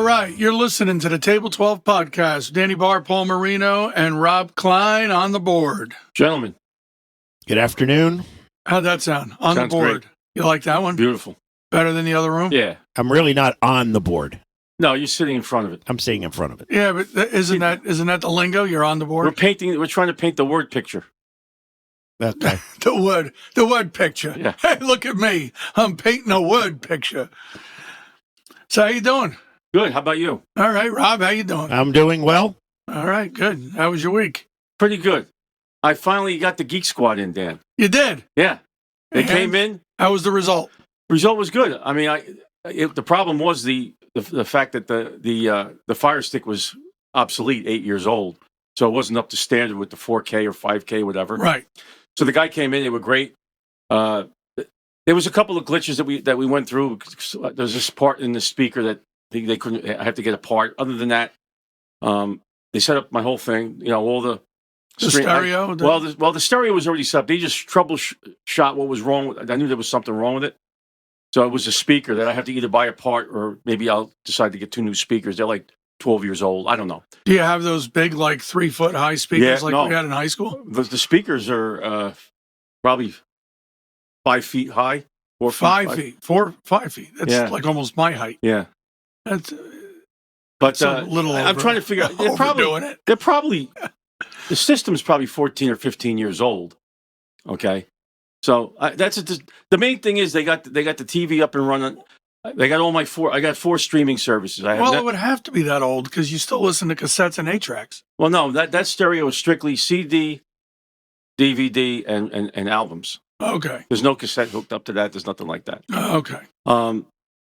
right, you're listening to the Table 12 podcast. Danny Barr, Paul Marino, and Rob Klein on the board. Gentlemen. Good afternoon. How'd that sound? On Sounds the board. great. You like that one? Beautiful. Better than the other room? Yeah. I'm really not on the board. No, you're sitting in front of it. I'm sitting in front of it. Yeah, but isn't that the lingo? You're on the board? We're trying to paint the word picture. Okay. the wood picture. Yeah. Hey, look at me. I'm painting a wood picture. So how you doing? Good. How about you? All right, Rob, how you doing? I'm doing well. All right, good. How was your week? Pretty good. I finally got the Geek Squad in, Dan. You did? Yeah. They And came in. How was the result? Result was good. I mean, the problem was the fact that the Fire Stick was obsolete, 8 years old, so it wasn't up to standard with the 4K or 5K, whatever. Right. So the guy came in. They were great. There was a couple of glitches that we went through. There's this part in the speaker that they couldn't. I have to get a part. Other than that, they set up my whole thing. You know, all the stereo. The stereo was already set up. They just troubleshot what was wrong with. I knew there was something wrong with it. So it was a speaker that I have to either buy a part or maybe I'll decide to get 2 new speakers. They're like 12 years old. I don't know. Do you have those big, like 3-foot high speakers we had in high school? The speakers are probably 5 feet high. 4 feet. 5 feet. 5 feet. That's like almost my height. Yeah. That's a little over, I'm trying to figure out. They're probably the system's probably 14 or 15 years old. Okay. So the main thing is they got the TV up and running. They got I got 4 streaming services. It would have to be that old because you still listen to cassettes and 8-tracks. Well, no, that stereo is strictly CD, DVD, and albums. Okay. There's no cassette hooked up to that. There's nothing like that. Okay.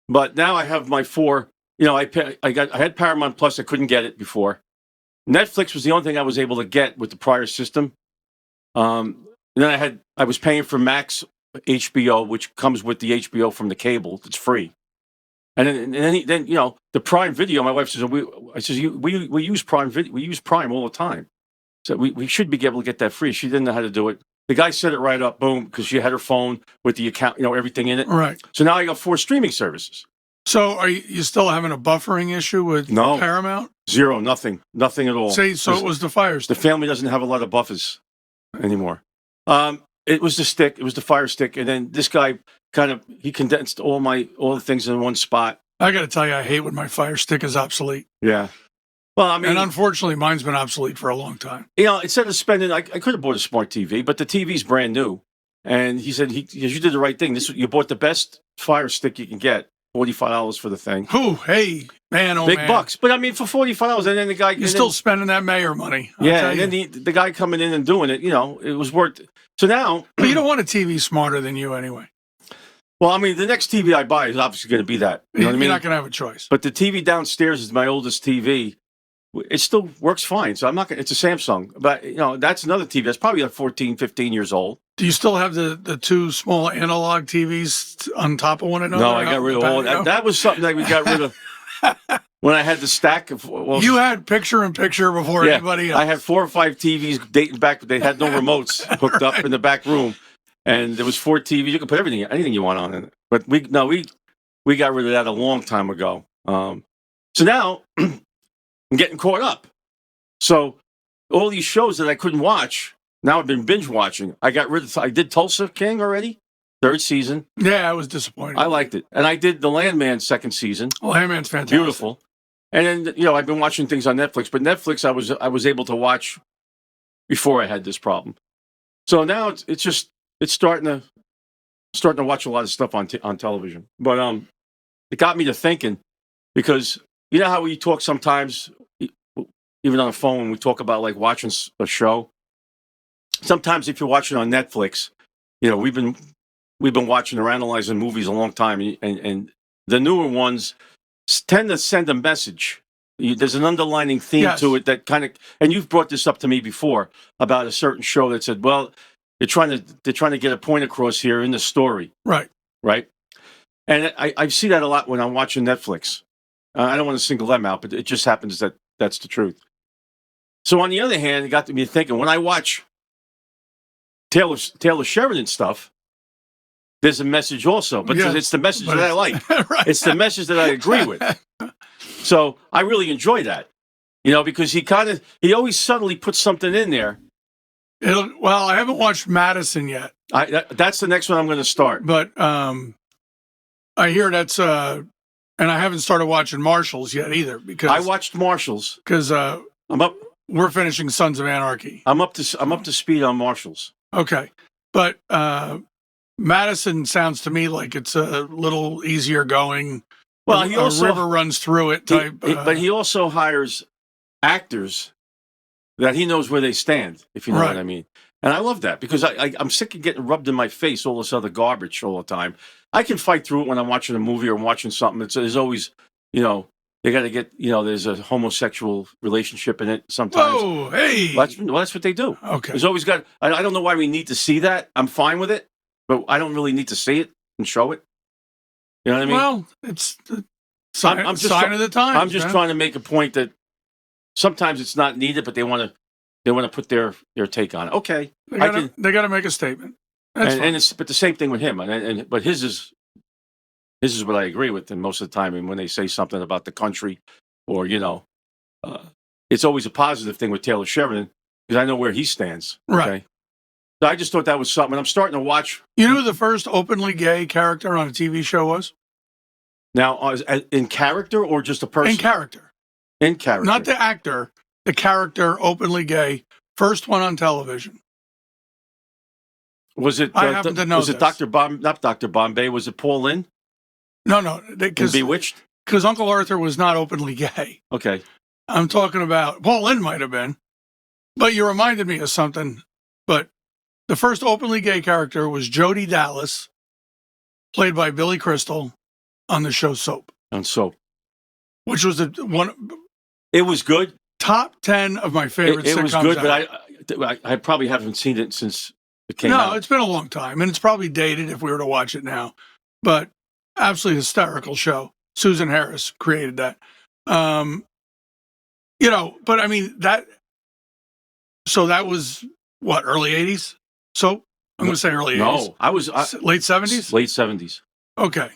But now I have my 4. You know, I had Paramount Plus. I couldn't get it before. Netflix was the only thing I was able to get with the prior system. And then I was paying for Max HBO, which comes with the HBO from the cable. It's free. And then you know, the Prime Video. My wife says, we use Prime Video. We use Prime all the time. So we should be able to get that free. She didn't know how to do it. The guy set it right up, boom, because she had her phone with the account, you know, everything in it. Right. So now I got 4 streaming services. So are you still having a buffering issue with Paramount? Zero, nothing at all. So it was the Fire Stick. The family doesn't have a lot of buffers anymore. It was the stick. It was the Fire Stick, and then this guy he condensed all the things in one spot. I got to tell you, I hate when my Fire Stick is obsolete. Yeah. Well, I mean, and unfortunately, mine's been obsolete for a long time. You know, instead of spending, I could have bought a smart TV, but the TV's brand new. And he said, you did the right thing. You bought the best Fire Stick you can get. $45 for the thing. Ooh, hey, man, big bucks. But I mean, for $45, and then the guy... You're still spending that mayor money. And then the guy coming in and doing it, you know, it was worth... So now... But you don't want a TV smarter than you anyway. Well, I mean, the next TV I buy is obviously going to be that. You know what I mean? You're not going to have a choice. But the TV downstairs is my oldest TV. It still works fine. So I'm not going to... It's a Samsung. But, you know, that's another TV. That's probably like 14, 15 years old. Do you still have the 2 small analog TVs on top of one another? No, I got rid of all that. That was something that we got rid of when I had the stack of... Well, you had picture-in-picture before anybody else. I had 4 or 5 TVs dating back, but they had no remotes hooked up in the back room. And there was 4 TVs. You could put anything you want on it. But we got rid of that a long time ago. So now I'm getting caught up. So all these shows that I couldn't watch... Now I've been binge watching. I did Tulsa King already, 3rd season. Yeah, I was disappointed. I liked it. And I did The Landman 2nd season. Landman's fantastic. Beautiful. And then, you know, I've been watching things on Netflix, but Netflix I was able to watch before I had this problem. So now it's starting to watch a lot of stuff on television. But it got me to thinking, because you know how we talk sometimes, even on the phone, we talk about like watching a show. Sometimes if you're watching on Netflix, you know, we've been watching or analyzing movies a long time, and the newer ones tend to send a message. There's an underlining theme to it that kind of, and you've brought this up to me before about a certain show that said, well, they're trying to get a point across here in the story. Right. And I see that a lot when I'm watching Netflix. I don't want to single them out, but it just happens that that's the truth. So on the other hand, it got me thinking, when I watch Taylor Sheridan stuff, there's a message also, but it's the message that I like. Right. It's the message that I agree with. So I really enjoy that, because he always subtly puts something in there. Well, I haven't watched Madison yet, That's the next one I'm going to start. but I hear that's and I haven't started watching Marshals yet either I watched Marshals. because I'm up. we're finishing Sons of Anarchy. I'm up to speed on Marshals. Okay, but Madison sounds to me like it's a little easier going. Well, a he also river runs through it type. but he also hires actors that he knows where they stand, if you know Right. what I mean. And I love that because I'm sick of getting rubbed in my face all this other garbage all the time. I can fight through it when I'm watching a movie or I'm watching something. There's always, they got to get, there's a homosexual relationship in it sometimes. Whoa, hey. That's what they do. Okay. There's always I don't know why we need to see that. I'm fine with it, but I don't really need to see it and show it. You know what I mean? Well, it's the sign of the times. I'm just trying to make a point that sometimes it's not needed, but they want to put their take on it. Okay, They got to make a statement. That's fine. but the same thing with him. But his is what I agree with. And most of the time, and when they say something about the country, or it's always a positive thing with Taylor Sheridan because I know where he stands. Right. Okay? So I just thought that was something. I'm starting to watch. You know who the first openly gay character on a TV show was? Now, in character or just a person? In character. In character. Not the actor, the character, openly gay. First one on television. Was it? I happen to know Was it this. not Dr. Bombay? Was it Paul Lynde? No, In because Bewitched? Uncle Arthur was not openly gay. Okay. I'm talking about, Paul Lynde might have been, but you reminded me of something. But the first openly gay character was Jody Dallas, played by Billy Crystal, on the show Soap, And so which was the one it was good. top 10 of my favorite It sitcoms. was good, ever. but I probably haven't seen it since it came No, out. it's been a long time, and it's probably dated if we were to watch it now. But absolutely hysterical show. Susan Harris created that. But I mean that. So that was what, early 80s? So I'm going to say early 80s. No, I was Late 70s. late 70s. Okay.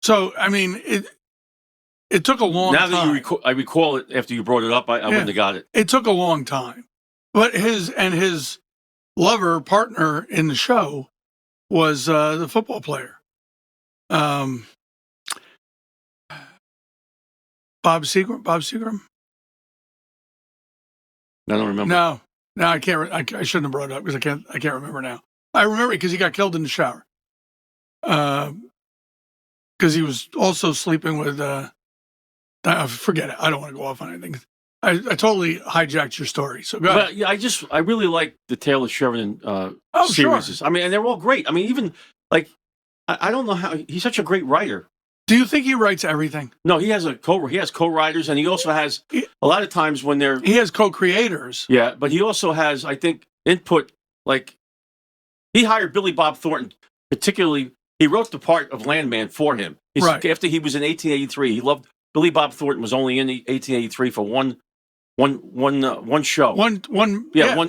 So I mean it took a long Now time. that I recall it after you brought it up, I wouldn't have got it. It took a long time, but his lover partner in the show was the football player, Bob Seagram. Bob Seagram? I don't remember. No, I can't. I shouldn't have brought it up because I can't remember now. I remember because he got killed in the shower. Because he was also sleeping with. Forget it. I don't want to go off on anything. I totally hijacked your story. So go ahead. But yeah, I really like the Taylor Sheridan Sure. series. I mean, and they're all great. I mean, even like I don't know how he's such a great writer. Do you think he writes everything? No, he has co-writers, and he also has a lot of times when they're He has co-creators. yeah, but he also has, I think, input. Like he hired Billy Bob Thornton, particularly. He wrote the part of Landman for him. Right. After he was in 1883, he loved Billy Bob Thornton was only in 1883 for one show. One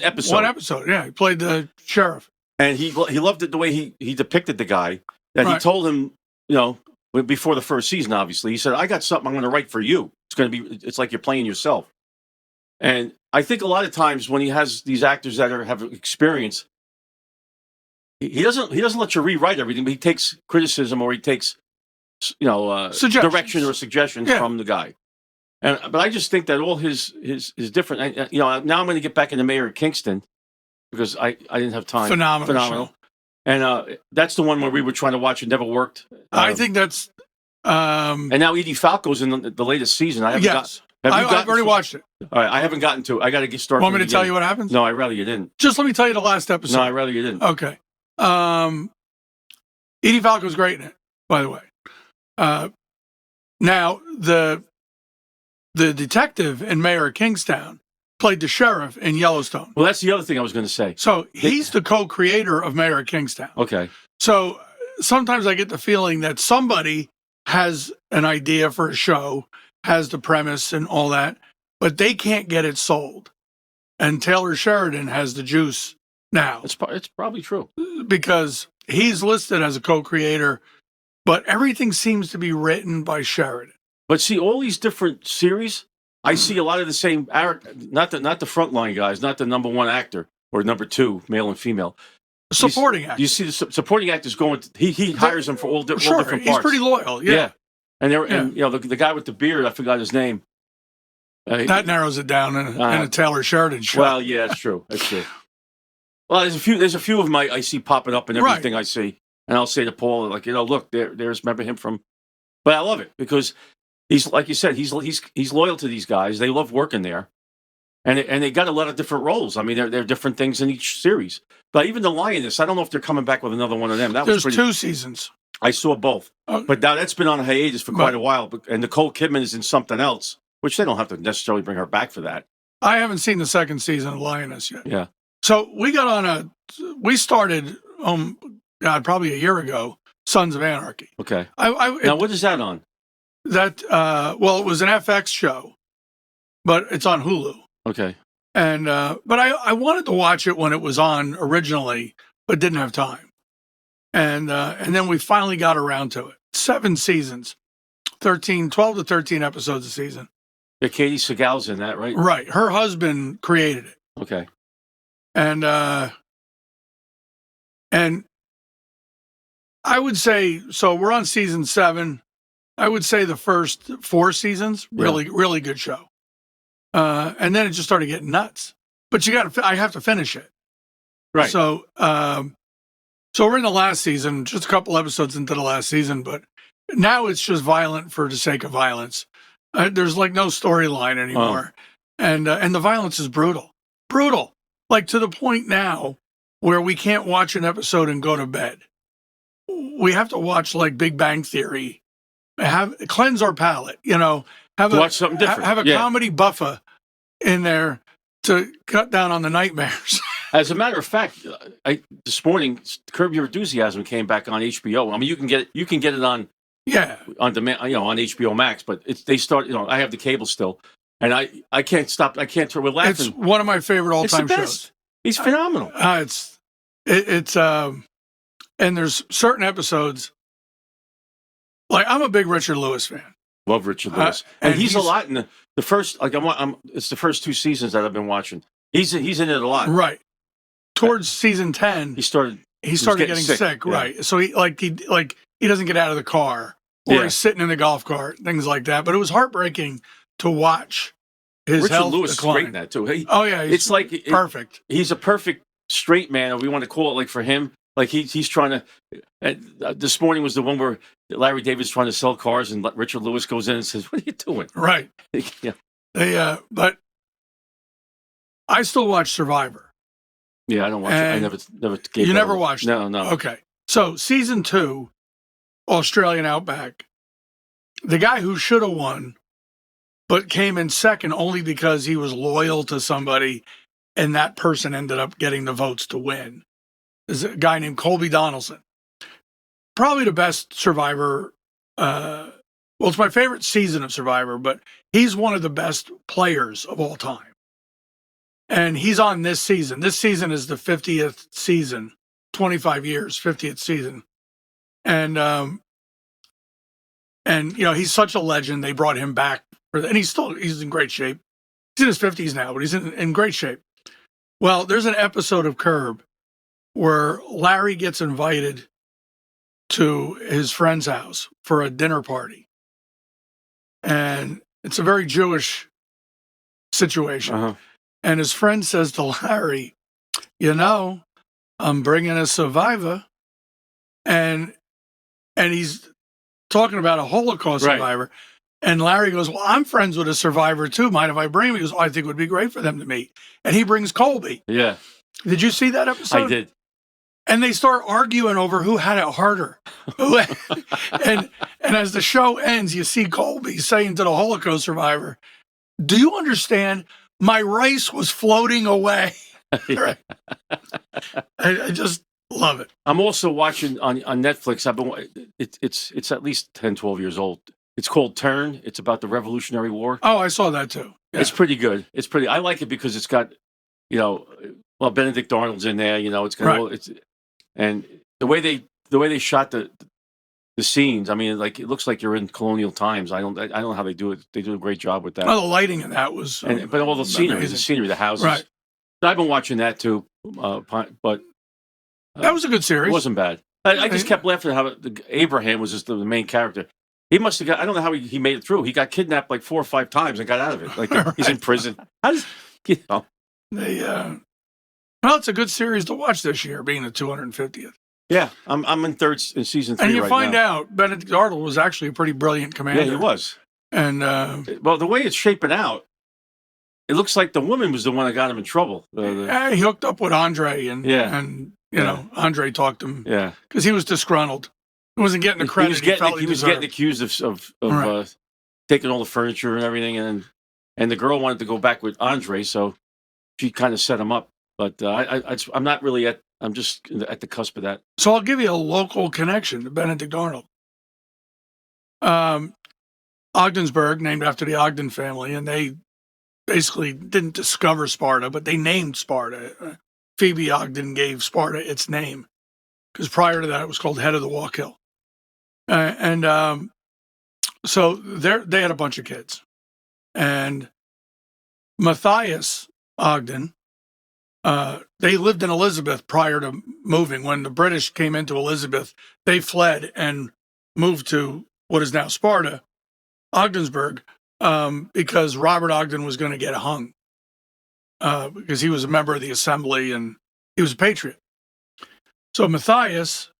episode. One episode. Yeah, he played the sheriff. And he loved it the way he depicted the guy. That he Right. told him, before the first season, obviously, he said, "I got something I'm going to write for you. It's like you're playing yourself." And I think a lot of times when he has these actors that have experience, he doesn't let you rewrite everything, but he takes criticism or he takes Suggestions. direction or suggestions from the guy. But I just think that all his different. Now I'm going to get back into Mayor of Kingston because I didn't have time. Phenomenal. Show. And that's the one where we were trying to watch. It never worked. I think that's. And now Edie Falco's in the latest season. I haven't Yes. I've I've already watched it. All right, I haven't gotten to it. I got to start. Want me to tell you what happens? No, I'd rather you didn't. Just let me tell you the last episode. No, I'd rather you didn't. Okay. Edie Falco's great in it, by the way. Now the detective in Mayor of Kingstown played the sheriff in Yellowstone. Well, that's the other thing I was going to say. So he's the co-creator of Mayor of Kingstown. Okay. So sometimes I get the feeling that somebody has an idea for a show, has the premise and all that, but they can't get it sold. And Taylor Sheridan has the juice now It's probably true. because he's listed as a co-creator, but everything seems to be written by Sheridan. But see, all these different series, I see a lot of the same. Not the frontline guys, not the number one actor or number two, male and female. Supporting You actors. see the supporting actors going. He hires them for all different Sure, parts. he's pretty loyal. Yeah. And you know the guy with the beard, I forgot his name. That narrows it down in a Taylor Sheridan show. Well, yeah, it's true. It's true. Well, there's a few of them I see popping up in everything I see, and I'll say to Paul, like, look, there's remember him from. But I love it because he's like you said, he's loyal to these guys. They love working there, and they got a lot of different roles. I mean, there are different things in each series. But even the Lioness, I don't know if they're coming back with another one of them. There's 2 seasons. I saw both, but now that's been on hiatus for quite a while. And Nicole Kidman is in something else, which they don't have to necessarily bring her back for that. I haven't seen the 2nd season of Lioness yet. Yeah. So we started, probably a year ago, Sons of Anarchy. Okay. Now, what is that on? That, it was an FX show, but it's on Hulu. Okay. And, but I wanted to watch it when it was on originally, but didn't have time. And then we finally got around to it. 7 seasons, 12 to 13 episodes a season. Yeah, Katie Seagal's in that, right? Right. Her husband created it. Okay. And I would say, so we're on season 7. I would say the first 4 seasons, really good show. And then it just started getting nuts. But I have to finish it. Right. So we're in the last season, just a couple episodes into the last season, but now it's just violent for the sake of violence. There's like no storyline anymore. And the violence is brutal. Like to the point now where we can't watch an episode and go to bed. We have to watch like Big Bang Theory, cleanse our palate, Watch something different. Have a comedy buffer in there to cut down on the nightmares. As a matter of fact, this morning, Curb Your Enthusiasm came back on HBO. I mean, you can get it on demand, on HBO Max, but they start. I have the cable still, and I can't stop. I can't turn. We're laughing. It's one of my favorite all-time shows. He's phenomenal. And there's certain episodes. Like I'm a big Richard Lewis fan. Love Richard Lewis, and he's a lot in the first. Like it's the first 2 seasons that I've been watching. He's in it a lot. Right. Towards season 10, he started getting sick. Yeah. Right. So he doesn't get out of the car, or he's sitting in the golf cart, things like that. But it was heartbreaking to watch his Richard health Lewis decline. is great in that too. It's like perfect. He's a perfect straight man, or we want to call it like for him. Like he's trying to. This morning was the one where Larry David's trying to sell cars, and Richard Lewis goes in and says, "What are you doing?" Right. Yeah. But I still watch Survivor. Yeah, I don't watch it. I never gave You that never up. watched it? No. Okay. So season 2, Australian Outback, the guy who should have won, but came in second only because he was loyal to somebody, and that person ended up getting the votes to win, is a guy named Colby Donaldson. Probably the best Survivor. It's my favorite season of Survivor, but he's one of the best players of all time. And he's on this season. This season is the 50th season, 25 years, 50th season. And he's such a legend. They brought him back and he's in great shape. He's in his 50s now, but he's in great shape. Well, there's an episode of Curb where Larry gets invited to his friend's house for a dinner party. And it's a very Jewish situation. Uh-huh. And his friend says to Larry, I'm bringing a survivor. And he's talking about a Holocaust survivor. And Larry goes, well, I'm friends with a survivor too. Mind if I bring him? He goes, I think it would be great for them to meet. And he brings Colby. Yeah. Did you see that episode? I did. And they start arguing over who had it harder. and as the show ends, you see Colby saying to the Holocaust survivor, do you understand? My rice was floating away. I just love it. I'm also watching on Netflix. It's at least 10, 12 years old. It's called Turn. It's about the Revolutionary War. Oh, I saw that too. Yeah. It's pretty good. I like it because it's got, Benedict Arnold's in there. It's got and the way they shot the the scenes. I mean, like it looks like you're in colonial times. I don't know how they do it. They do a great job with that. Well, the lighting in that was, But all the scenery, amazing. the houses. Right. I've been watching that too, but That was a good it series. wasn't bad. I just kept laughing at how Abraham was just the main character. He must have got. I don't know how he made it through. He got kidnapped like 4 or 5 times and got out of it. Like he's in prison. How does They, well, it's a good series to watch this year, being the 250th. Yeah, I'm in season 3 And you right find now. out Benedict Arnold was actually a pretty brilliant commander. Yeah, he was. And Well, the way it's shaping out, it looks like the woman was the one that got him in trouble. he hooked up with Andre, and Yeah. and you know, Andre talked him Yeah, because he was disgruntled. He wasn't getting the credit he felt he was deserved. getting accused of Right. taking all the furniture and everything, and the girl wanted to go back with Andre, so she kind of set him up. But I'm not really at. I'm just at the cusp of that. So I'll give you a local connection to Benedict Arnold. Ogdensburg, named after the Ogden family, and they basically didn't discover Sparta, but they named Sparta. Phoebe Ogden gave Sparta its name because prior to that it was called Head of the Wallkill. So they had a bunch of kids. And Matthias Ogden, they lived in Elizabeth prior to moving. When the British came into Elizabeth, they fled and moved to what is now Sparta, Ogdensburg, because Robert Ogden was going to get hung because he was a member of the assembly and he was a patriot. So Matthias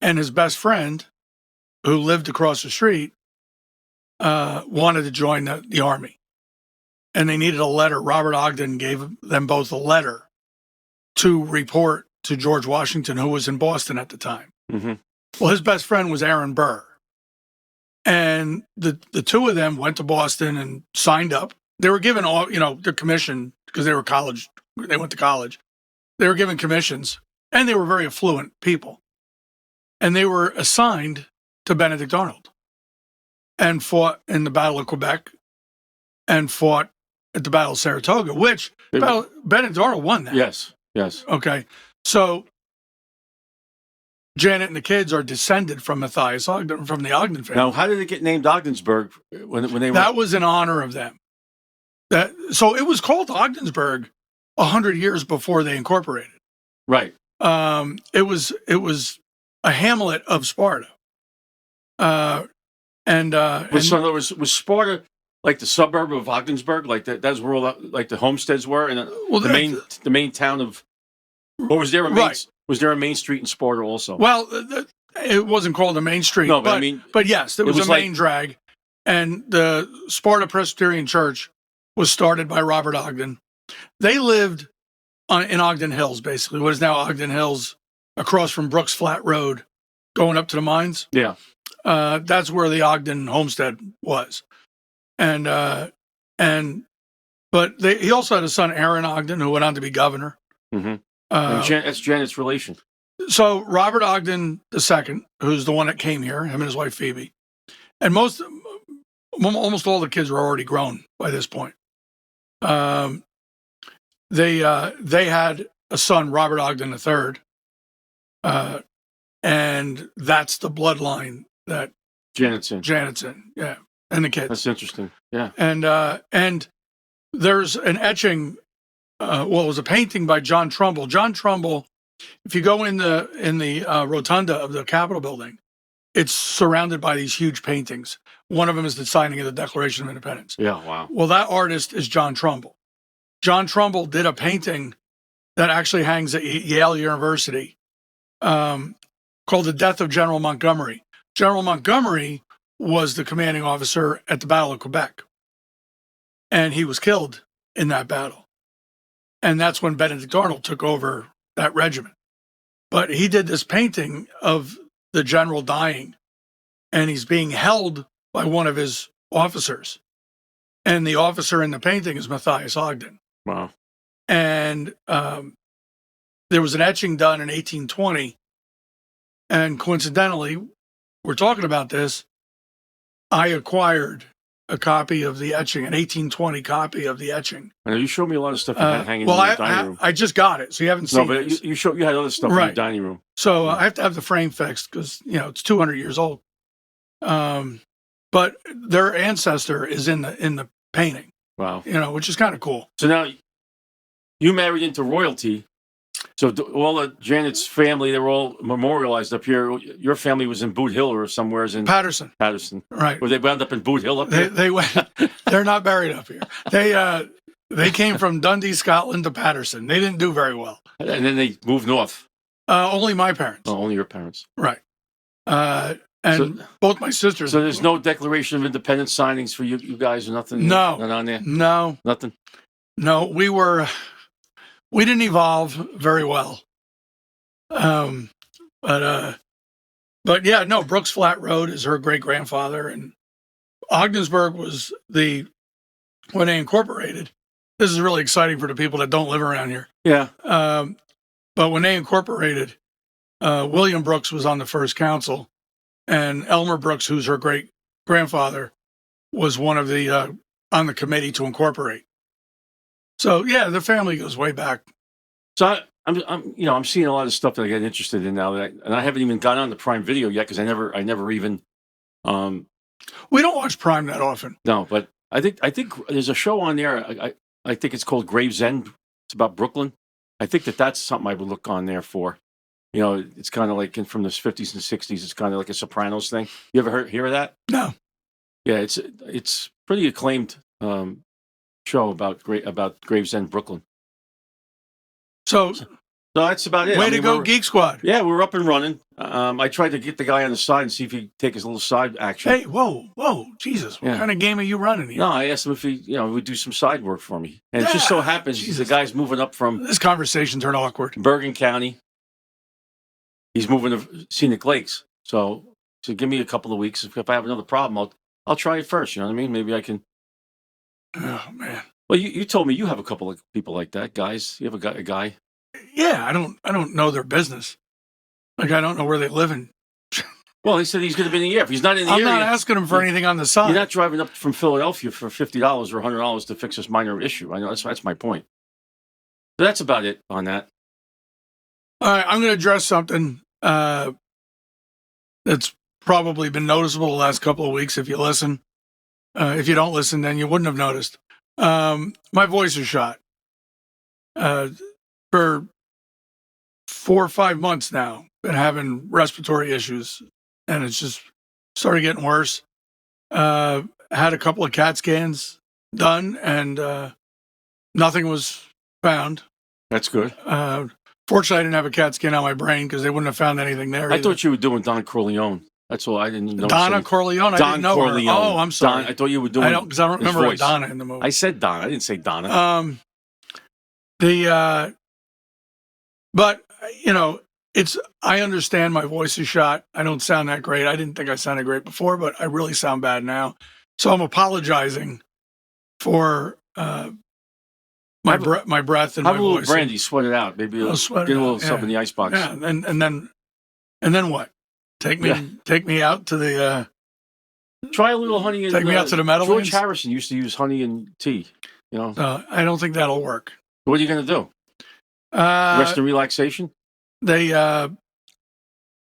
and his best friend, who lived across the street, wanted to join the army. And they needed a letter. Robert Ogden gave them both a letter to report to George Washington, who was in Boston at the time. Mm-hmm. Well, his best friend was Aaron Burr. And the two of them went to Boston and signed up. They were given all, their commission because they were college. They went to college. They were given commissions, and they were very affluent people. And they were assigned to Benedict Arnold and fought in the Battle of Quebec and fought at the Battle of Saratoga, which Benedict Arnold won that. Yes. Okay. So Janet and the kids are descended from Matthias Ogden, from the Ogden family. Now, how did it get named Ogdensburg when they were? That was in honor of them. So it was called Ogdensburg 100 years before they incorporated. Right. It was a hamlet of Sparta. So in other words, was Sparta like the suburb of Ogdensburg? Like that's where all the homesteads were, and the main town of. Or was there a main? Right. Was there a main street in Sparta also? Well, it wasn't called a main street. No, but yes, there was a main drag, and the Sparta Presbyterian Church was started by Robert Ogden. They lived in Ogden Hills, basically, what is now Ogden Hills, across from Brooks Flat Road, going up to the mines. Yeah, that's where the Ogden homestead was, but he also had a son, Aaron Ogden, who went on to be governor. Mm-hmm. That's Janet's relation. So Robert Ogden II, who's the one that came here, him and his wife Phoebe, and almost all the kids were already grown by this point. They had a son, Robert Ogden III, and that's the bloodline that Janet's in. Yeah, and the kids. That's interesting. Yeah, and there's an etching. It was a painting by John Trumbull. John Trumbull, if you go in the rotunda of the Capitol building, it's surrounded by these huge paintings. One of them is the signing of the Declaration of Independence. Yeah, wow. Well, that artist is John Trumbull. John Trumbull did a painting that actually hangs at Yale University called The Death of General Montgomery. General Montgomery was the commanding officer at the Battle of Quebec, and he was killed in that battle. And that's when Benedict Arnold took over that regiment. But he did this painting of the general dying, and he's being held by one of his officers. And the officer in the painting is Matthias Ogden. Wow. And there was an etching done in 1820. And coincidentally, we're talking about this, I acquired a copy of the etching, an 1820 copy of the etching. I know you showed me a lot of stuff you had hanging in your dining room. I just got it, so you haven't seen it. No, but you had other stuff in your dining room. So I have to have the frame fixed because, it's 200 years old. But their ancestor is in the painting, Wow. which is kind of cool. So now you married into royalty. So all of Janet's family, they were all memorialized up here. Your family was in Boot Hill or somewhere in Patterson, Patterson. right? Were they wound up in Boot Hill up They here? they went. They're not buried up here. They came from Dundee, Scotland to Patterson. They didn't do very well. And then they moved north. Only my parents, Oh, only your parents. right? And both my sisters. So there's no Declaration of Independence signings for you guys or nothing? No. Not on there? no, Nothing? no. We didn't evolve very well. But yeah, no. Brooks Flat Road is her great grandfather, and Ogdensburg was when they incorporated. This is really exciting for the people that don't live around here. Yeah. But when they incorporated, William Brooks was on the first council, and Elmer Brooks, who's her great grandfather, was one of the on the committee to incorporate. So yeah, the family goes way back. So I'm seeing a lot of stuff that I get interested in now, and I haven't even got on the Prime Video yet because I never even. We don't watch Prime that often. No, but I think there's a show on there. I think it's called Gravesend. It's about Brooklyn. I think that's something I would look on there for. It's kind of like from the 50s and 60s. It's kind of like a Sopranos thing. You ever hear of that? No. Yeah, it's pretty acclaimed show about Gravesend, Brooklyn. So that's about it. way to go, Geek Squad. Yeah, we're up and running. I tried to get the guy on the side and see if he'd take his little side action. Hey, whoa, Jesus! What kind of game are you running here? No, I asked him if he, would do some side work for me, and it just so happens the guy's moving up from This conversation turned awkward. Bergen County. He's moving to Scenic Lakes, so give me a couple of weeks. If I have another problem, I'll try it first. You know what I mean? Maybe I can. Oh man. Well, you told me you have a couple of people like that, guys. You have a guy. Yeah, I don't know their business. Like I don't know where they live in. Well, he said he's going to be in the air. If he's not in the I'm area, not asking him for anything on the side. You're not driving up from Philadelphia for $50 or $100 to fix this minor issue. I know that's my point. So that's about it on that. All right, I'm going to address something that's probably been noticeable the last couple of weeks. If you listen, if you don't listen, then you wouldn't have noticed. My voice is shot. For 4 or 5 months now, been having respiratory issues, and it's just started getting worse. Had a couple of CAT scans done, and nothing was found. That's good. Fortunately, I didn't have a CAT scan on my brain because they wouldn't have found anything there. I thought you were doing Don Corleone. That's all. I didn't know. Donna Corleone. I didn't know Corleone. her. Oh, I'm sorry. I thought you were doing. I don't remember a voice. Donna in the movie. I said Donna. I didn't say Donna. But I understand my voice is shot. I don't sound that great. I didn't think I sounded great before, but I really sound bad now. So I'm apologizing for my breath and my have a little voice. brandy, sweat it out. Maybe I'll sweat get it a little out, stuff yeah. in the icebox. Yeah, and then what? Take me out to the. Try a little honey and Take me out to the Meadowlands? George Harrison used to use honey and tea. I don't think that'll work. What are you going to do? Rest and relaxation? Well,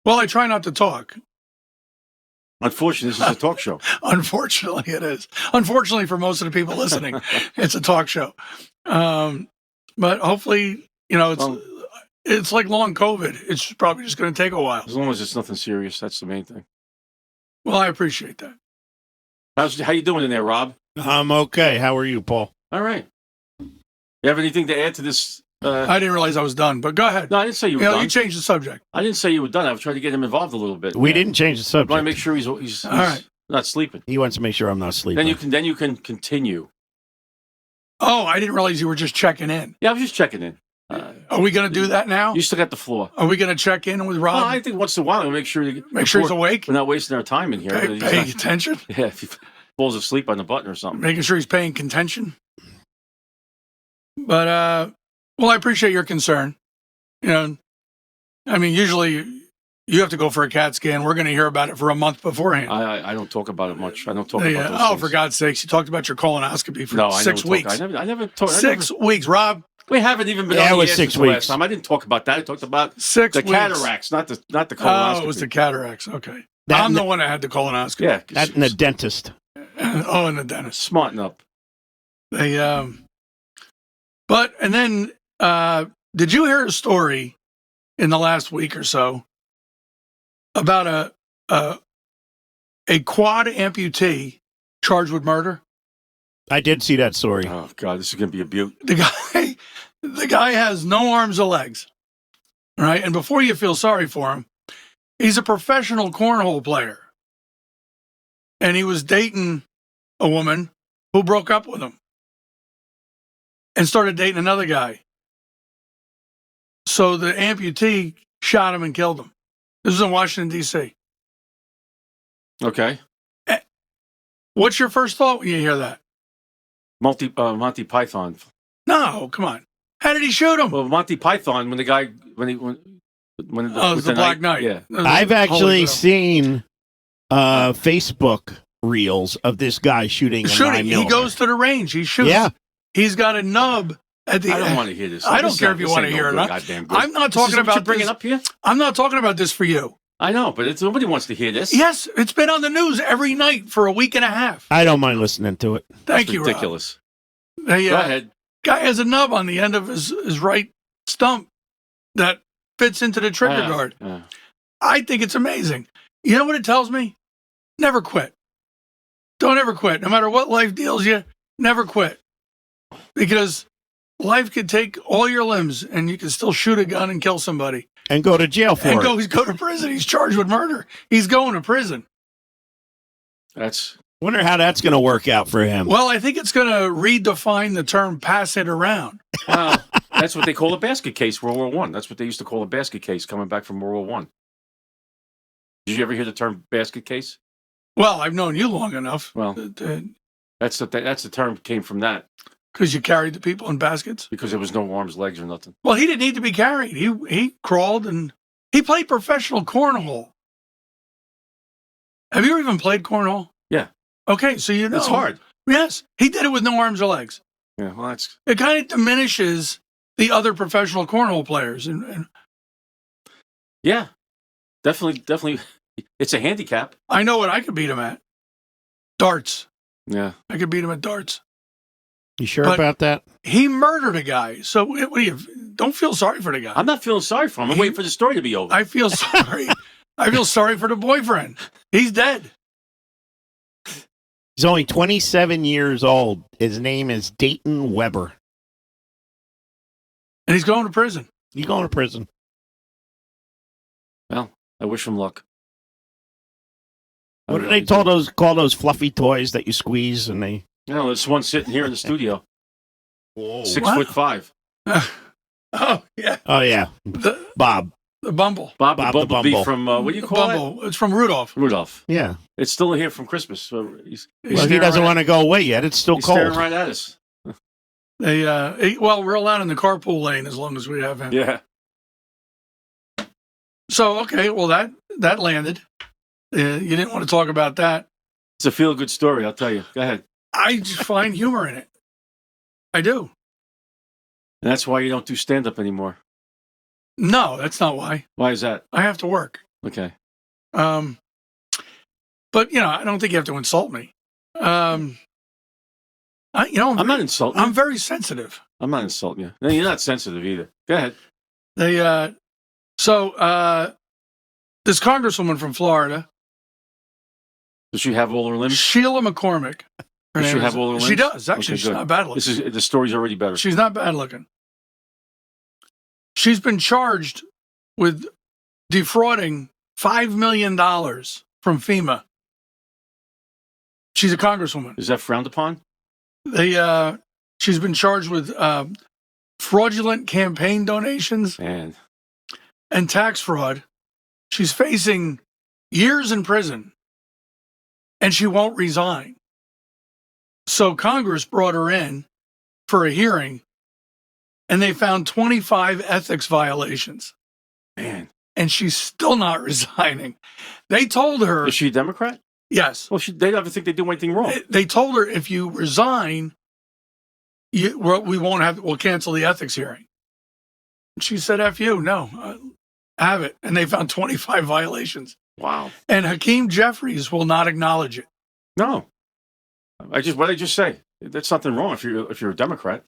I try not to talk. Unfortunately, this is a talk show. Unfortunately, it is. Unfortunately, for most of the people listening, it's a talk show. But hopefully, it's like long COVID. It's probably just going to take a while. As long as it's nothing serious, that's the main thing. Well, I appreciate that. How you doing in there, Rob? I'm okay. How are you, Paul? All right. You have anything to add to this? I didn't realize I was done, but go ahead. No, I didn't say you were done. You changed the subject. I didn't say you were done. I was trying to get him involved a little bit. We didn't change the I subject. want to make sure he's All right. not sleeping. He wants to make sure I'm not sleeping. Then you can continue. Oh, I didn't realize you were just checking in. Yeah, I was just checking in. Are we going to do that now? You still got the floor. Are we going to check in with Rob? Well, I think once in a while we'll make sure he's awake. We're not wasting our time in here. Paying attention. Yeah, if he falls asleep on the button or something. Making sure he's paying contention. But well, I appreciate your concern. Usually you have to go for a CAT scan. We're going to hear about it for a month beforehand. I don't talk about it much. I don't talk about those things. For God's sakes, you talked about your colonoscopy for 6 weeks. I never talked. 6 weeks, Rob. We haven't even been Yeah, on it the was air 6 since the last weeks. time. I didn't talk about that. I talked about 6 the weeks. cataracts, not the colonoscopy. Oh, it was the cataracts. Okay. I'm the one that had the colonoscopy. Yeah. That and the dentist. Oh, and the dentist. Smarten up. They, but, and then, did you hear a story in the last week or so about a quad amputee charged with murder? I did see that story. Oh, God, this is going to be a beaut. The guy has no arms or legs, right? And before you feel sorry for him, he's a professional cornhole player. And he was dating a woman who broke up with him and started dating another guy. So the amputee shot him and killed him. This was in Washington, D.C. Okay. What's your first thought when you hear that? Monty Python. No, come on. How did he shoot him? Well, Monty Python, when it was the Black Knight. Yeah. I've actually Holy seen Facebook reels of this guy shooting. shooting. He goes to the range. He shoots. Yeah. He's got a nub at the I don't want to hear this. I don't This care ain't- if you this want to ain't hear no it. good I'm, goddamn good. I'm not This is talking what about you're bringing this. up here. I'm not talking about this for you. I know, but nobody wants to hear this. Yes, it's been on the news every night for a week and a half. I don't mind listening to it. Thank It's you, Rob. ridiculous. The Go ahead. guy has a nub on the end of his right stump that fits into the trigger guard. I think it's amazing. You know what it tells me? Never quit. Don't ever quit. No matter what life deals you, never quit. Because life could take all your limbs and you can still shoot a gun and kill somebody. And go to jail for And it. go to prison. He's charged with murder. He's going to prison. That's Wonder how that's going to work out for him. Well, I think it's going to redefine the term pass it around. well, that's what they call a basket case. World War One. That's what they used to call a basket case coming back from World War One. Did you ever hear the term basket case? Well, I've known you long enough. Well, that's the term came from that Because you carried the people in baskets? because there was no arms, legs, or nothing. Well, he didn't need to be carried. He crawled and he played professional cornhole. Have you ever even played cornhole? Yeah. Okay, so you know. It's hard. Yes. He did it with no arms or legs. Yeah. Well, that's It kind of diminishes the other professional cornhole players. And yeah. Definitely. It's a handicap. I know what I could beat him at. Darts. Yeah. I could beat him at darts. You sure But- about that? He murdered a guy. So what do you, don't feel sorry for the guy. I'm not feeling sorry for him. I'm waiting for the story to be over. I feel sorry. I feel sorry for the boyfriend. He's dead. He's only 27 years old. His name is Dayton Weber. And he's going to prison. He's going to prison. Well, I wish him luck. What do they call those fluffy toys that you squeeze and they... You know, there's one sitting here in the studio. Whoa. 6'5". Oh, yeah. Oh, yeah. The Bob. Bumble. Bob Bob the the Bumblebee Bumble. from, what do you The call it? Bumble. It's from Rudolph. Rudolph. Yeah. It's still here from Christmas. So he's Well, he doesn't want to go away yet. It's still staring cold. right at us. Well, we're allowed in the carpool lane as long as we have him. Yeah. So, okay, well, that landed. You didn't want to talk about that. It's a feel-good story, I'll tell you. Go ahead. I just find humor in it. I do. And that's why you don't do stand-up anymore. No, that's not why. Why is that? I have to work. Okay. But, I don't think you have to insult me. I'm I'm not insulting you. I'm very sensitive. I'm not insulting you. No, you're not sensitive either. Go ahead. This congresswoman from Florida, Does she have all her limbs? Sheila McCormick. her Does she name have is- all her She limbs? does. Actually, Okay, she's good. not bad looking. The story's already better. She's not bad looking. She's been charged with defrauding $5 million from FEMA. She's a congresswoman. Is that frowned upon? She's been charged with fraudulent campaign donations Man. and tax fraud. She's facing years in prison, and she won't resign. So Congress brought her in for a hearing, and they found 25 ethics violations. Man. And she's still not resigning. They told her, Is she a Democrat? yes, Well, they never think they do anything wrong. they told her if you resign, we'll cancel the ethics hearing. She said, F you, no, have it. And they found 25 violations. Wow. And Hakeem Jeffries will not acknowledge it. No. What did I just say? There's nothing wrong if you're a Democrat.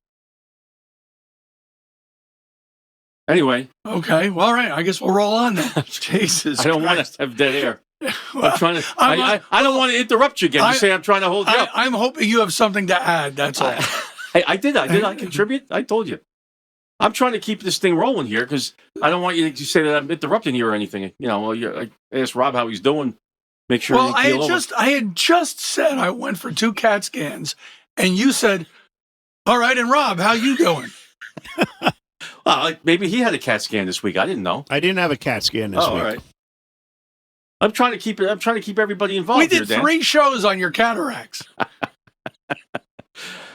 Anyway, Okay, well, all right. I guess we'll roll on then. Jesus, I don't want Christ. us to have dead air. Well, I'm trying to. I'm- I don't want to interrupt you again. You say I'm trying to hold you up. I'm hoping you have something to add. That's all. I did. I contribute. I told you. I'm trying to keep this thing rolling here because I don't want you to say that I'm interrupting you or anything. You know, well, I asked Rob how he's doing. Make sure. Well, he keel over. I had just said I went for 2 CAT scans, and you said, "All right." And Rob, how you doing? Well, maybe he had a CAT scan this week. I didn't know. I didn't have a CAT scan this week. All right. I'm trying to keep it. I'm trying to keep everybody involved. We did here, Dan. 3 shows on your cataracts.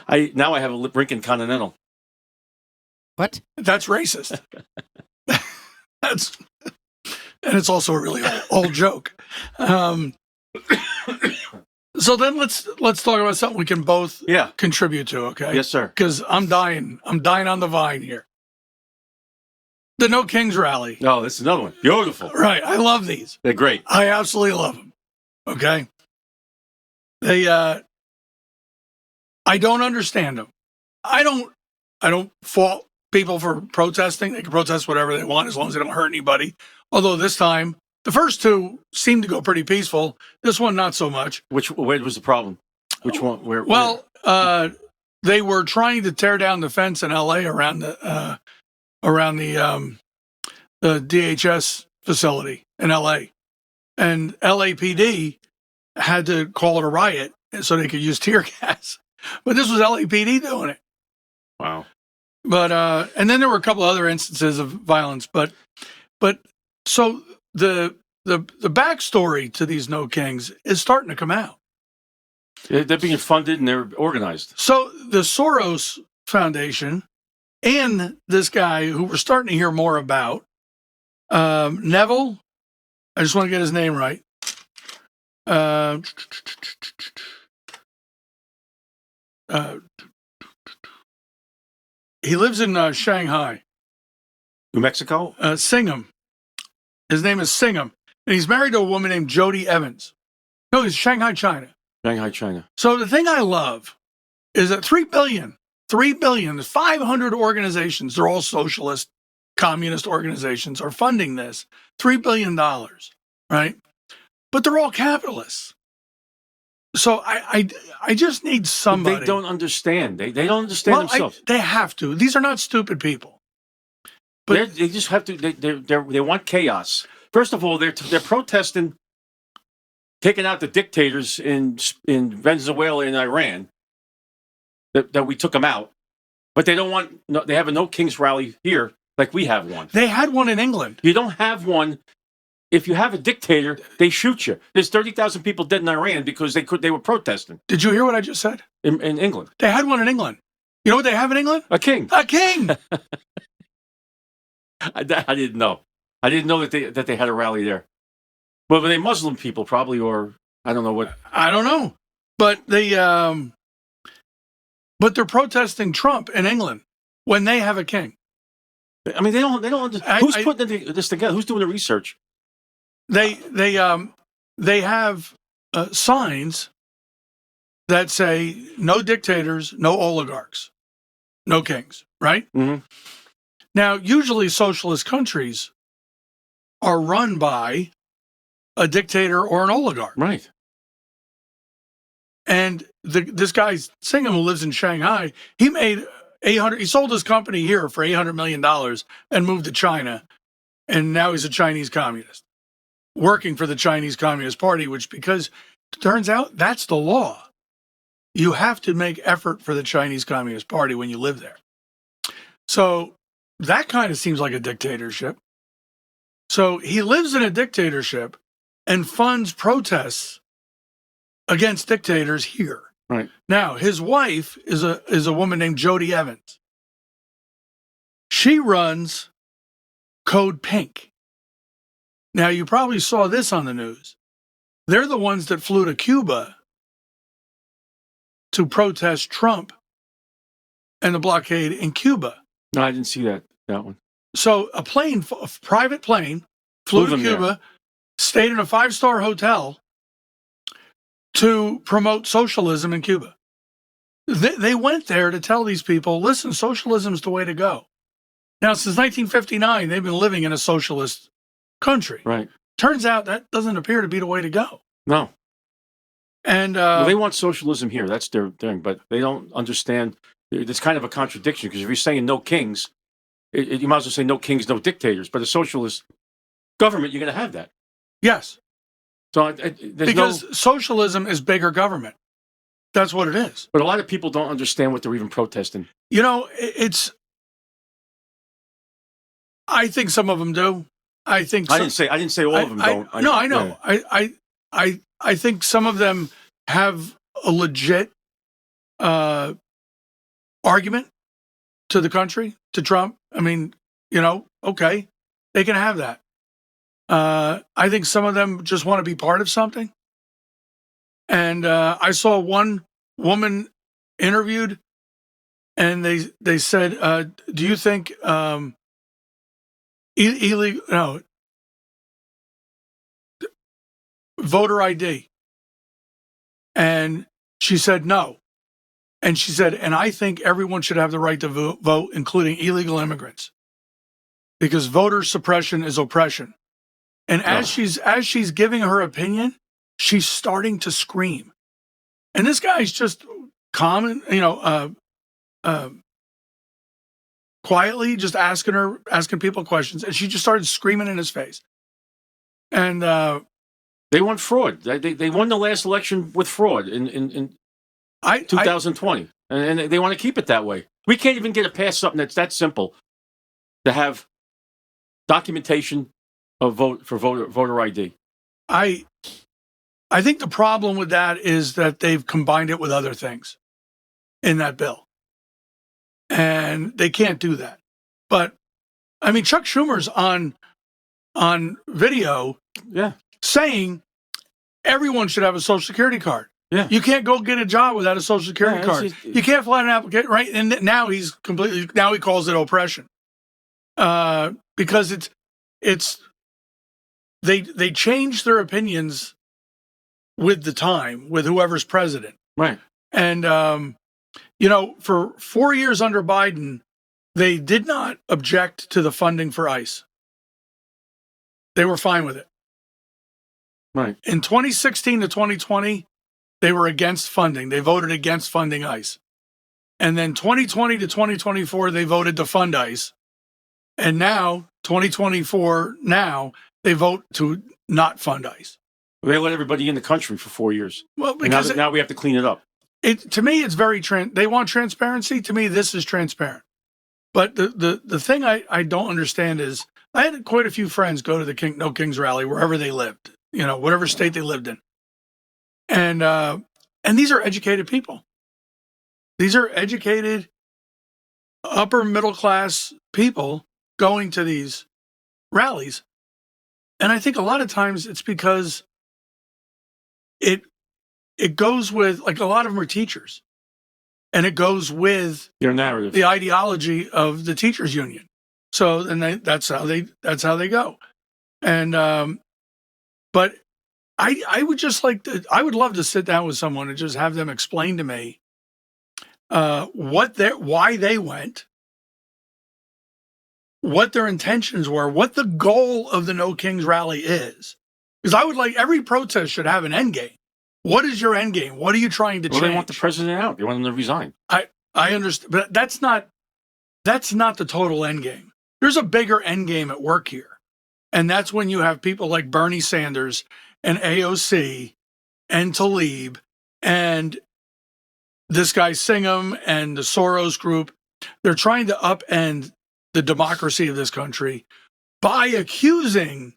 Now I have a Lincoln Continental. What? That's racist. That's, and it's also a really old joke. So then let's talk about something we can both Yeah. contribute to. Okay. Yes, sir. Because I'm dying on the vine here. The No Kings rally. No, this is another one. Beautiful. Right. I love these. They're great. I absolutely love them. Okay. They, I don't understand them. I don't fault people for protesting. They can protest whatever they want as long as they don't hurt anybody. Although this time, the first 2 seemed to go pretty peaceful. This one, not so much. Where was the problem? Which one? Where? Well, they were trying to tear down the fence in L.A. around the DHS facility in L.A. And LAPD had to call it a riot so they could use tear gas. But this was LAPD doing it. Wow. But and then there were a couple other instances of violence. But so the backstory to these No Kings is starting to come out. They're being funded and they're organized. So the Soros Foundation and this guy who we're starting to hear more about, Neville, I just want to get his name right. He lives in Shanghai. New Mexico? Singham. His name is Singham. And he's married to a woman named Jody Evans. No, he's Shanghai, China. Shanghai, China. So the thing I love is that 3 billion, 500 organizations, they're all socialist, communist organizations, are funding this. $3 billion, right? But they're all capitalists. So I just need somebody. They don't understand. They don't understand Well, themselves. they have to. These are not stupid people. But They just have to. They want chaos. First of all, they're protesting taking out the dictators in Venezuela and Iran. That we took them out, but they don't want. No, they have a No Kings rally here like we have one. they had one in England. You don't have one. If you have a dictator, they shoot you. There's 30,000 people dead in Iran because they were protesting Did you hear what I just said? in England. They had one in England. You know what they have in England? A king. A king. I didn't know. I didn't know that they had a rally there. Well, were they Muslim people probably, or I don't know what. I don't know, but they're protesting Trump in England when they have a king. I mean, they don't. Who's putting this together? Who's doing the research? They have signs that say no dictators, no oligarchs, no kings. Right Mm-hmm. now, usually socialist countries are run by a dictator or an oligarch. Right. And this guy Singham, who lives in Shanghai, he made $800. He sold his company here for $800 million and moved to China, and now he's a Chinese communist, working for the Chinese Communist Party. Which, because it turns out that's the law, you have to make effort for the Chinese Communist Party when you live there. So that kind of seems like a dictatorship. So he lives in a dictatorship and funds protests against dictators here. Right. Now, his wife is a woman named Jody Evans. She runs Code Pink. Now, you probably saw this on the news. They're the ones that flew to Cuba to protest Trump and the blockade in Cuba. No, I didn't see that one. So a private plane, flew to them there. Cuba stayed in a 5-star hotel to promote socialism in Cuba. They went there to tell these people, listen, socialism's the way to go. Now, since 1959, they've been living in a socialist country. Right. Turns out that doesn't appear to be the way to go. No. And Well, they want socialism here. That's their thing, but they don't understand. It's kind of a contradiction because if you're saying no kings, you might as well say no kings, no dictators. But a socialist government, you're going to have that. yes, So because socialism is bigger government. That's what it is. but a lot of people don't understand what they're even protesting. You know, I think some of them do. I think I didn't say all of them don't. No, I know. Yeah. I think some of them have a legit argument to the country, to Trump. I mean, okay, they can have that. I think some of them just want to be part of something. And I saw one woman interviewed, and they said, "Do you think illegal? No, voter ID?" And she said no. And she said, "And I think everyone should have the right to vote, including illegal immigrants, because voter suppression is oppression." And as she's giving her opinion, she's starting to scream. And this guy's just calm and, quietly just asking people questions. And she just started screaming in his face. And They want fraud. They won the last election with fraud in 2020, and they want to keep it that way. We can't even get it past something that's that simple to have documentation of voter ID. I think the problem with that is that they've combined it with other things in that bill. And they can't do that. But I mean, Chuck Schumer's on video saying everyone should have a Social Security card. Yeah. You can't go get a job without a Social Security card. You can't fill out an application, right? And now he calls it oppression. Because they change their opinions with the time, with whoever's president. Right. And, for 4 years under Biden, they did not object to the funding for ICE. They were fine with it. Right. In 2016 to 2020, they were against funding. They voted against funding ICE. And then 2020 to 2024, they voted to fund ICE. And now, 2024, they vote to not fund ICE. They let everybody in the country for 4 years. Well, because now we have to clean it up. To me, it's very they want transparency. To me, this is transparent. But the thing I don't understand is I had quite a few friends go to the No Kings rally wherever they lived, whatever state they lived in. And these are educated people. These are educated, upper middle class people going to these rallies. And I think a lot of times it's because it goes with, like, a lot of them are teachers, and it goes with Their narrative, the ideology of the teachers union. So, and that's how they go. And, but I would just I would love to sit down with someone and just have them explain to me, why they went, what their intentions were, what the goal of the No Kings rally is. Because I would every protest should have an end game. What is your end game? What are you trying to change? They want the president out. They want him to resign. I understand, but that's not the total end game. There's a bigger end game at work here. And that's when you have people like Bernie Sanders and AOC and Tlaib and this guy Singham and the Soros group. They're trying to upend the democracy of this country by accusing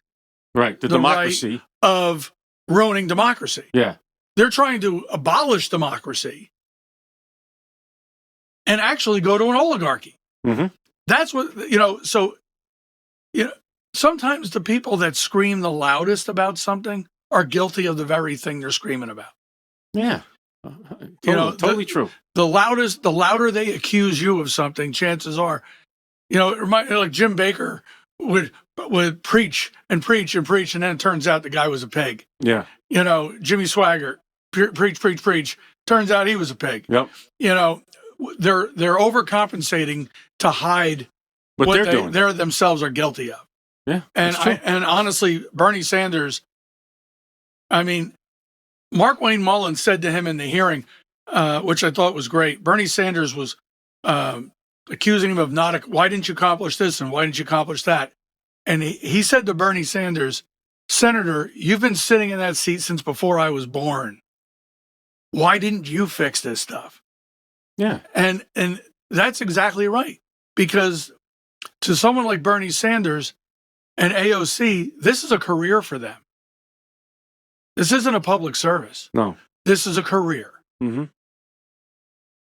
the democracy right of ruining democracy. Yeah. They're trying to abolish democracy and actually go to an oligarchy. Mm-hmm. That's what, so, sometimes the people that scream the loudest about something are guilty of the very thing they're screaming about. Yeah. Totally true. The louder they accuse you of something, chances are, it reminds me, like Jim Baker would would preach and preach and preach, and then it turns out the guy was a pig. Yeah. You know, Jimmy Swaggart, preach. Turns out he was a pig. Yep. You know, they're overcompensating to hide What what they're doing. they themselves are guilty of. Yeah. And that's true. and honestly, Bernie Sanders, I mean, Mark Wayne Mullin said to him in the hearing, which I thought was great. Bernie Sanders was accusing him of why didn't you accomplish this and why didn't you accomplish that? And he said to Bernie Sanders, Senator, you've been sitting in that seat since before I was born. Why didn't you fix this stuff? Yeah. And that's exactly right. Because to someone like Bernie Sanders and AOC, this is a career for them. This isn't a public service. No. This is a career. Mm-hmm.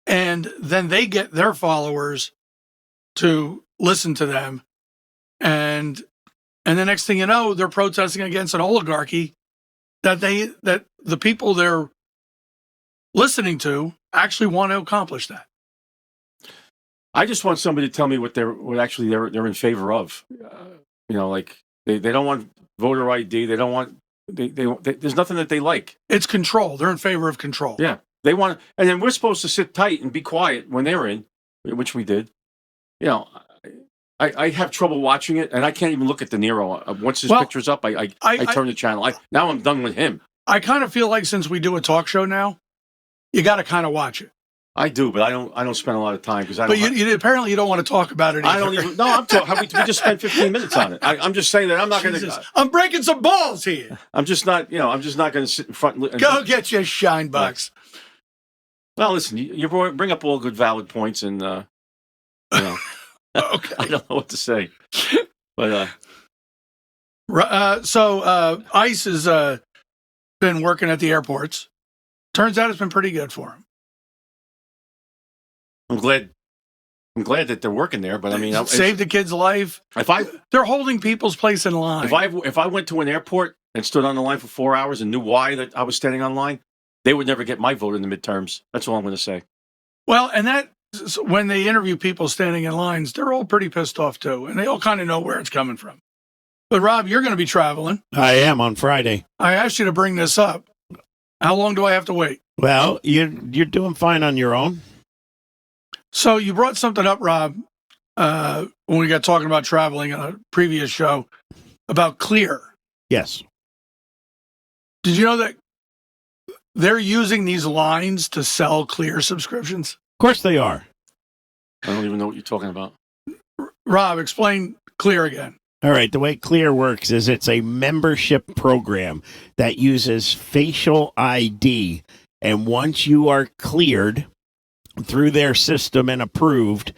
And then they get their followers to listen to them. And the next thing you know, they're protesting against an oligarchy that the people they're listening to actually want to accomplish that. I just want somebody to tell me what they're in favor of. You know, like they don't want voter ID. They don't want. They there's nothing that they like. It's control. They're in favor of control. Yeah, they want, and then we're supposed to sit tight and be quiet when they're in, which we did. You know, I have trouble watching it, and I can't even look at De Niro. Once his picture's up, I turn the channel. Now I'm done with him. I kind of feel like since we do a talk show now, you got to kind of watch it. I do, but I don't spend a lot of time because I. But you apparently you don't want to talk about it. Either. I don't even. No, I'm talking. We just spent 15 minutes on it. I'm just saying that I'm not going to. I'm breaking some balls here. I'm just not. You know, I'm just not going to sit in front. And go get your shine box. Well, listen, you bring up all good, valid points, and you know, okay. I don't know what to say, but so ICE has been working at the airports. Turns out it's been pretty good for them. I'm glad that they're working there, but I mean, saved the kid's life. They're holding people's place in line. If I went to an airport and stood on the line for 4 hours and knew why that I was standing on line, they would never get my vote in the midterms. That's all I'm going to say. Well, and that when they interview people standing in lines, they're all pretty pissed off too, and they all kind of know where it's coming from. But Rob, you're going to be traveling. I am on Friday. I asked you to bring this up. How long do I have to wait? Well, you're doing fine on your own. So you brought something up, Rob, when we got talking about traveling on a previous show about Clear. Yes. Did you know that they're using these lines to sell Clear subscriptions? Of course they are. I don't even know what you're talking about. Rob, explain Clear again. All right. The way Clear works is it's a membership program that uses facial ID. And once you are cleared through their system and approved,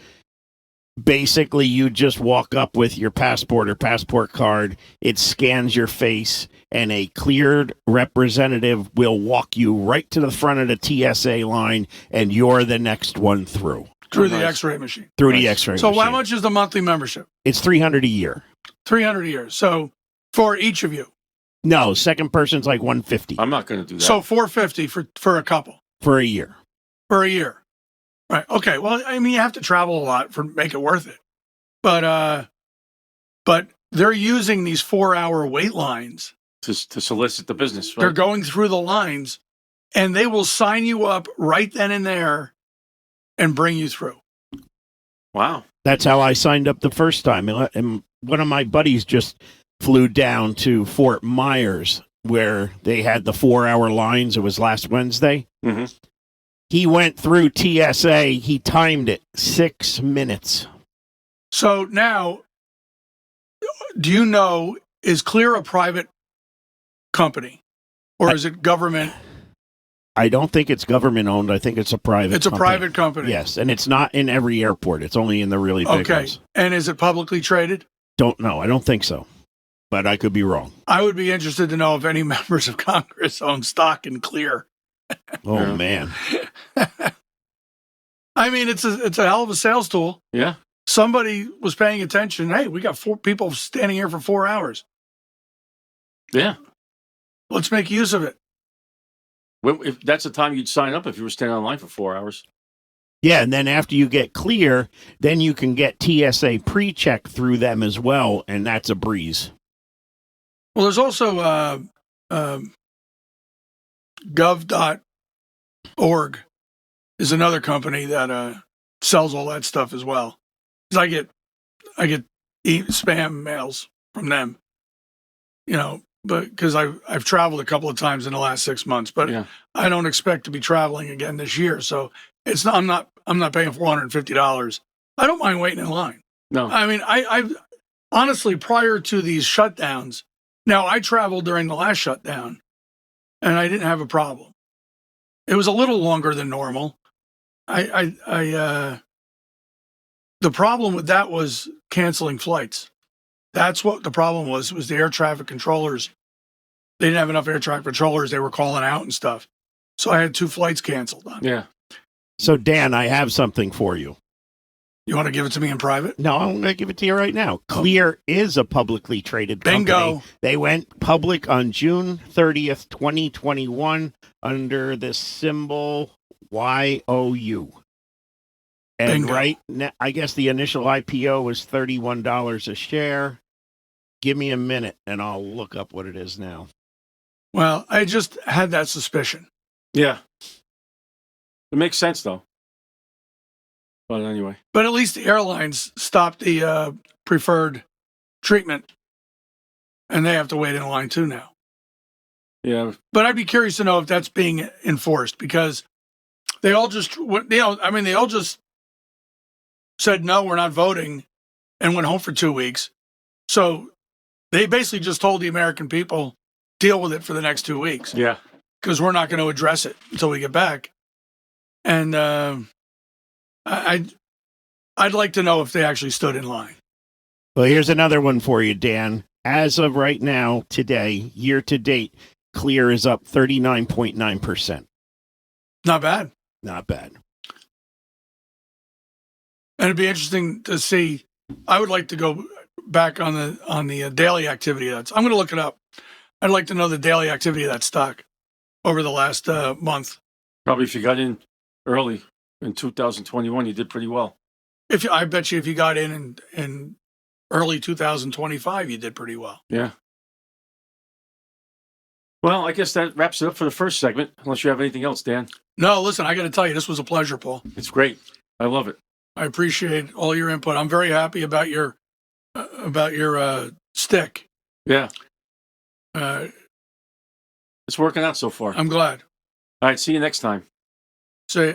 basically you just walk up with your passport or passport card. It scans your face, and a cleared representative will walk you right to the front of the TSA line, and you're the next one through. Through the X-ray machine. Through the X-ray machine. So how much is the monthly membership? It's $300 a year. $300 a year. So for each of you. No, second person's like $150. I'm not going to do that. So $450 for a couple. For a year. For a year. Right. Okay. Well, I mean, you have to travel a lot to make it worth it. But they're using these 4-hour wait lines to solicit the business. Right? They're going through the lines, and they will sign you up right then and there and bring you through. Wow. That's how I signed up the first time. And one of my buddies just flew down to Fort Myers where they had the 4-hour lines. It was last Wednesday. Mm-hmm. He went through TSA. He timed it 6 minutes. So now, do you know, is Clear a private company or is it government? I don't think it's government owned. I think it's a private It's a private company. Yes, and it's not in every airport. It's only in the really big ones. And is it publicly traded? Don't know. I don't think so, but I could be wrong. I would be interested to know if any members of Congress own stock in Clear. Oh, man. I mean, it's a hell of a sales tool. Yeah. Somebody was paying attention. Hey, we got 4 people standing here for 4 hours. Yeah. Let's make use of it. Well, if that's the time you'd sign up if you were standing online for 4 hours. Yeah, and then after you get clear, then you can get TSA pre-check through them as well, and that's a breeze. Well, there's also gov.org is another company that sells all that stuff as well. 'Cause I get spam mails from them, but because I've traveled a couple of times in the last 6 months, but Yeah. I don't expect to be traveling again this year. So it's not, I'm not paying $450. I don't mind waiting in line. No. I mean, I've honestly, prior to these shutdowns, now I traveled during the last shutdown and I didn't have a problem. It was a little longer than normal. The problem with that was canceling flights. That's what the problem was the air traffic controllers. They didn't have enough air traffic controllers. They were calling out and stuff. So I had 2 flights canceled on. Yeah. So, Dan, I have something for you. You want to give it to me in private? No, I'm going to give it to you right now. Clear is a publicly traded company. Bingo. They went public on June 30th, 2021 under the symbol YOU. And Bingo. right now, I guess the initial IPO was $31 a share. Give me a minute and I'll look up what it is now. Well, I just had that suspicion. Yeah. It makes sense though. But anyway. But at least the airlines stopped the preferred treatment. And they have to wait in line too now. Yeah. But I'd be curious to know if that's being enforced because they all just, they all just said, no, we're not voting and went home for 2 weeks. So they basically just told the American people, deal with it for the next 2 weeks Yeah. because we're not going to address it until we get back. And I'd like to know if they actually stood in line. Well, here's another one for you, Dan. As of right now, today, year to date, Clear is up 39.9%. Not bad. Not bad. And it'd be interesting to see. I would like to go back on the daily activity. I'm going to look it up. I'd like to know the daily activity of that stock over the last month. Probably if you got in early in 2021, you did pretty well. I bet you if you got in early 2025, you did pretty well. Yeah. Well, I guess that wraps it up for the first segment, unless you have anything else, Dan. No, listen, I got to tell you, this was a pleasure, Paul. It's great. I love it. I appreciate all your input. I'm very happy about your stick. Yeah. Uh, It's working out so far. I'm glad. All right. See you next time. See.